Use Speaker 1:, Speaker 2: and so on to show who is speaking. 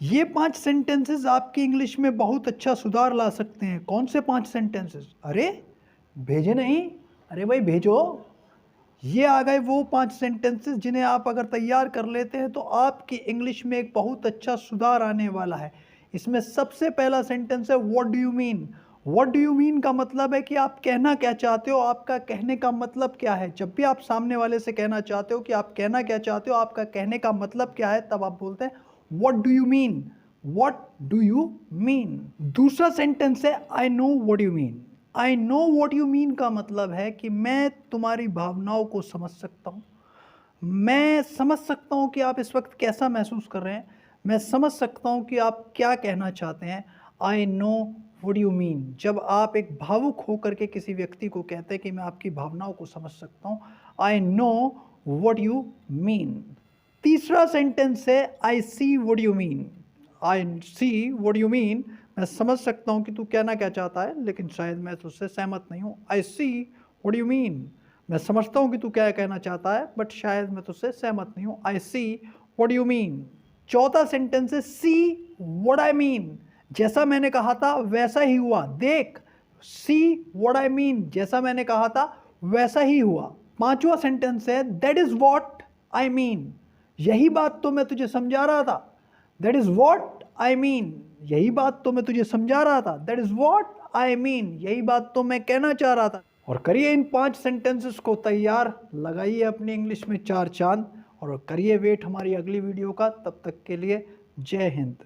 Speaker 1: ये 5 सेंटेंसेस आपकी इंग्लिश में बहुत अच्छा सुधार ला सकते हैं। कौन से 5 सेंटेंसेस? अरे! भेजे नहीं? अरे भाई भेजो। ये आ गए वो 5 सेंटेंसेस जिन्हें आप अगर तैयार कर लेते हैं तो आपकी इंग्लिश में एक बहुत अच्छा सुधार आने वाला है। इसमें सबसे पहला सेंटेंस है what do you mean? What do you mean का मतलब है कि आप कहना क्या चाहते हो, आपका कहने का मतलब क्या है। जब भी आप सामने वाले से कहना चाहते हो कि आप कहना क्या चाहते हो, आपका कहने का मतलब क्या है, तब आप बोलते हैं what do you mean? What do you mean? दूसरा सेंटेंस है I know what you mean. I know what you mean का मतलब है कि मैं तुम्हारी भावनाओं को समझ सकता हूँ। मैं समझ सकता हूँ कि आप इस वक्त कैसा महसूस कर रहे हैं। मैं समझ सकता हूँ कि आप क्या कहना चाहते हैं। आई नो वॉट यू मीन। जब आप एक भावुक होकर के किसी व्यक्ति को कहते हैं कि मैं आपकी भावनाओं को समझ सकता हूँ, I know what you mean. तीसरा सेंटेंस है I see what you mean. I see what you mean. मैं समझ सकता हूँ कि तू कहना क्या चाहता है, लेकिन शायद मैं तुझसे सहमत नहीं हूँ। आई सी व्हाट यू मीन। मैं समझता हूँ कि तू क्या कहना चाहता है, बट शायद मैं तुझसे सहमत नहीं हूँ। आई सी व्हाट यू मीन। चौथा सेंटेंस है सी व्हाट आई मीन। जैसा मैंने कहा था वैसा ही हुआ। देख, सी व्हाट आई मीन, जैसा मैंने कहा था वैसा ही हुआ। पांचवा सेंटेंस है that is what I mean. यही बात तो मैं तुझे समझा रहा था। That is what I mean. यही बात तो मैं तुझे समझा रहा था। That is what I mean. यही बात तो मैं कहना चाह रहा था। और करिए इन 5 सेंटेंसेस को तैयार, लगाइए अपनी इंग्लिश में 4 चांद और करिए वेट हमारी अगली वीडियो का। तब तक के लिए जय हिंद।